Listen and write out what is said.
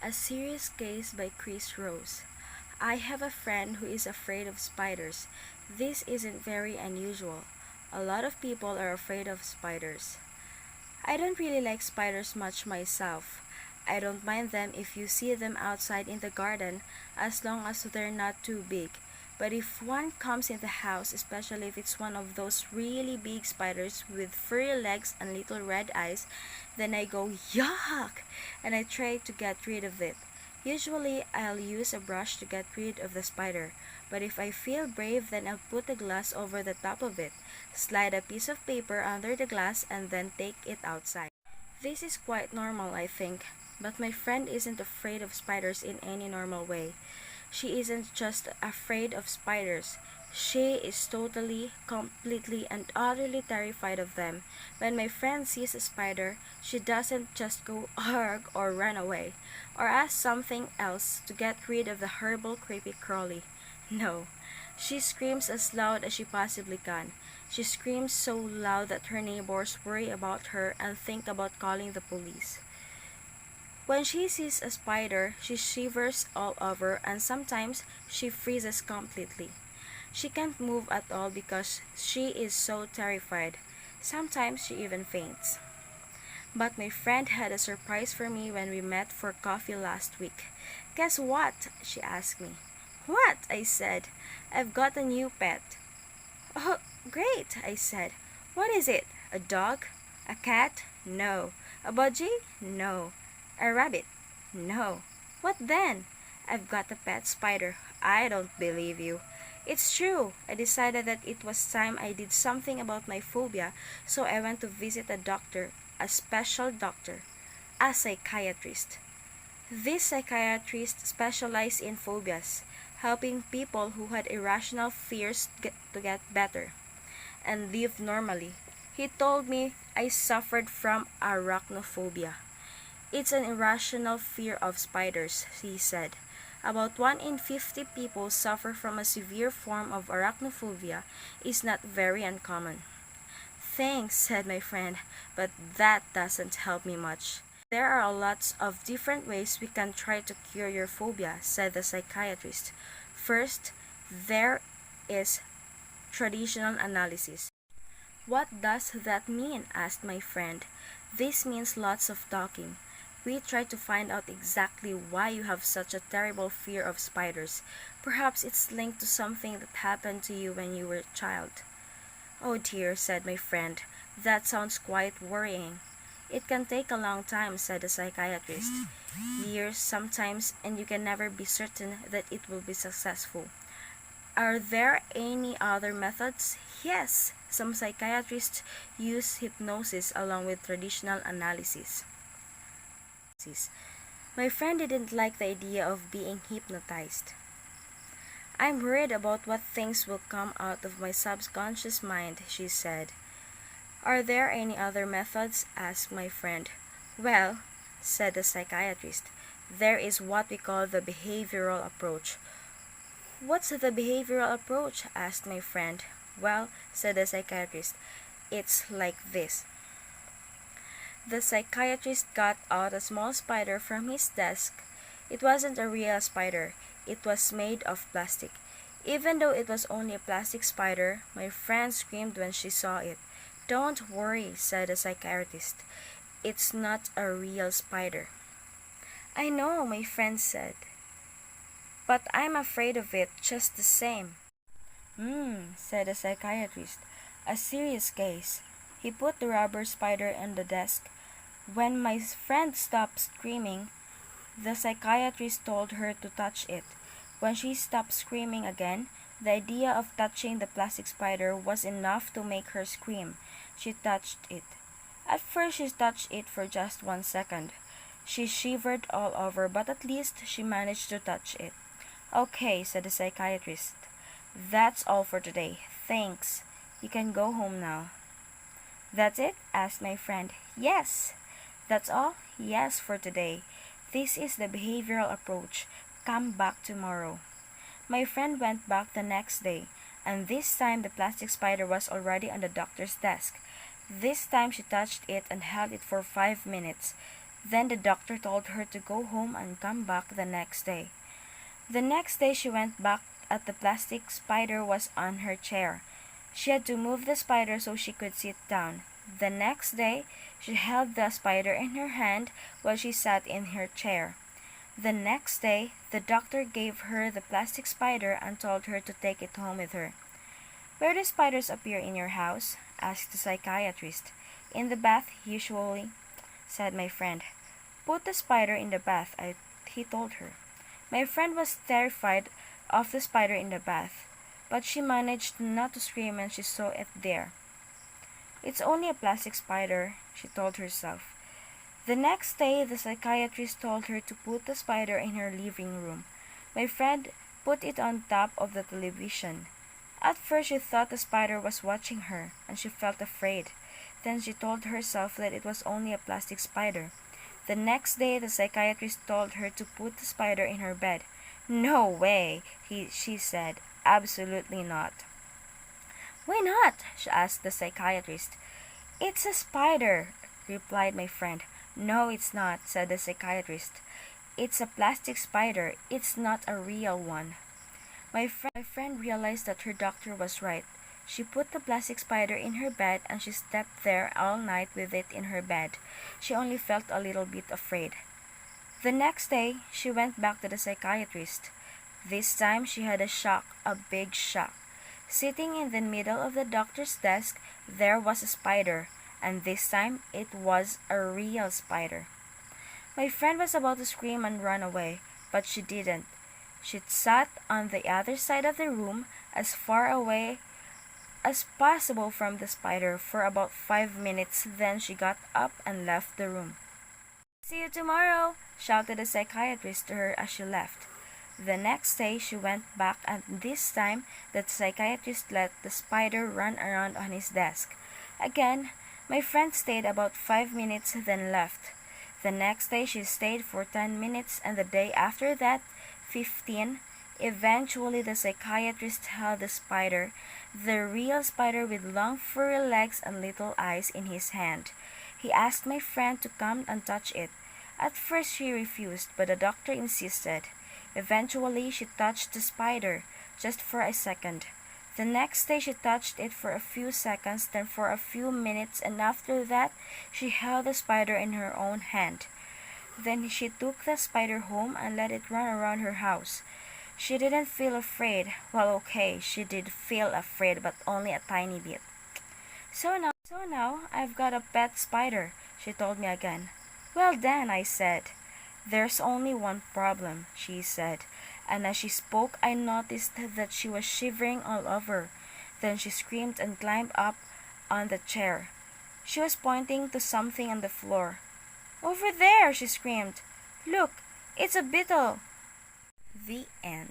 A Serious Case by Chris Rose. I have a friend who is afraid of spiders. This isn't very unusual. A lot of people are afraid of spiders. I don't really like spiders much myself. I don't mind them if you see them outside in the garden as long as they're not too big. But if one comes in the house, especially if it's one of those really big spiders with furry legs and little red eyes, then I go yuck and I try to get rid of it. Usually I'll use a brush to get rid of the spider, but if I feel brave then I'll put a glass over the top of it, slide a piece of paper under the glass and then take it outside. This is quite normal, I think, but my friend isn't afraid of spiders in any normal way. She isn't just afraid of spiders. She is totally, completely, and utterly terrified of them. When my friend sees a spider, she doesn't just go arg or run away, or ask something else to get rid of the horrible creepy crawly. No, she screams as loud as she possibly can. She screams so loud that her neighbors worry about her and think about calling the police. When she sees a spider, she shivers all over and sometimes she freezes completely. She can't move at all because she is so terrified. Sometimes she even faints. But my friend had a surprise for me when we met for coffee last week. Guess what? She asked me. What? I said. I've got a new pet. Oh, great, I said. What is it? A dog? A cat? No. A budgie? No. A rabbit? No. What then? I've got a pet spider. I don't believe you. It's true. I decided that it was time I did something about my phobia, so I went to visit a doctor, a special doctor, a psychiatrist. This psychiatrist specialized in phobias, helping people who had irrational fears to get better and live normally. He told me I suffered from arachnophobia. It's an irrational fear of spiders, he said. About 1 in 50 people suffer from a severe form of arachnophobia. Is not very uncommon. Thanks, said my friend, but that doesn't help me much. There are lots of different ways we can try to cure your phobia, said the psychiatrist. First, there is traditional analysis. What does that mean? Asked my friend. This means lots of talking. We try to find out exactly why you have such a terrible fear of spiders. Perhaps it's linked to something that happened to you when you were a child. Oh dear, said my friend. That sounds quite worrying. It can take a long time, said the psychiatrist. Years sometimes, and you can never be certain that it will be successful. Are there any other methods? Yes, some psychiatrists use hypnosis along with traditional analysis. My friend didn't like the idea of being hypnotized. I'm worried about what things will come out of my subconscious mind, she said. Are there any other methods? Asked my friend. Well, said the psychiatrist, there is what we call the behavioral approach. What's the behavioral approach? Asked my friend. Well, said the psychiatrist, it's like this. The psychiatrist got out a small spider from his desk. It wasn't a real spider. It was made of plastic. Even though it was only a plastic spider, my friend screamed when she saw it. Don't worry, said the psychiatrist. It's not a real spider. I know, my friend said. But I'm afraid of it just the same. Said the psychiatrist. A serious case. He put the rubber spider on the desk. When my friend stopped screaming, the psychiatrist told her to touch it. When she stopped screaming again, the idea of touching the plastic spider was enough to make her scream. She touched it. At first she touched it for just 1 second. She shivered all over, but at least she managed to touch it. Okay, said the psychiatrist. That's all for today. Thanks. You can go home now. That's it? Asked my friend. Yes. That's all? Yes, for today. This is the behavioral approach. Come back tomorrow. My friend went back the next day, and this time the plastic spider was already on the doctor's desk. This time she touched it and held it for 5 minutes. Then the doctor told her to go home and come back the next day. The next day she went back at the plastic spider was on her chair. She had to move the spider so she could sit down. The next day she held the spider in her hand while she sat in her chair. The next day the doctor gave her the plastic spider and told her to take it home with her. "Where do spiders appear in your house?" asked the psychiatrist. "In the bath, usually," said my friend. "Put the spider in the bath," he told her. My friend was terrified of the spider in the bath, but she managed not to scream when she saw it there. "It's only a plastic spider," she told herself. The next day the psychiatrist told her to put the spider in her living room. My friend put it on top of the television. At first she thought the spider was watching her, and she felt afraid. Then she told herself that it was only a plastic spider. The next day the psychiatrist told her to put the spider in her bed. "No way," she said. "Absolutely not." "Why not?" she asked the psychiatrist. "It's a spider," replied my friend. "No, it's not," said the psychiatrist. "It's a plastic spider. It's not a real one." My friend realized that her doctor was right. She put the plastic spider in her bed and she slept there all night with it in her bed. She only felt a little bit afraid. The next day, she went back to the psychiatrist. This time she had a shock, a big shock. Sitting in the middle of the doctor's desk, there was a spider, and this time it was a real spider. My friend was about to scream and run away, but she didn't. She sat on the other side of the room, as far away as possible from the spider, for about 5 minutes. Then she got up and left the room. "See you tomorrow," shouted the psychiatrist to her as she left. The next day she went back, and this time the psychiatrist let the spider run around on his desk. Again, my friend stayed about 5 minutes, then left. The next day she stayed for 10 minutes, and the day after that, 15. Eventually the psychiatrist held the spider, the real spider with long furry legs and little eyes, in his hand. He asked my friend to come and touch it. At first she refused, but the doctor insisted. Eventually she touched the spider, just for a second. The next day she touched it for a few seconds, then for a few minutes, and after that she held the spider in her own hand. Then she took the spider home and let it run around her house. She didn't feel afraid. Well, okay, she did feel afraid, but only a tiny bit. So now I've got a pet spider," she told me again. "Well then," I said. "There's only one problem," she said, and as she spoke I noticed that she was shivering all over. Then she screamed and climbed up on the chair. She was pointing to something on the floor. "Over there," she screamed. "Look, it's a beetle." The end.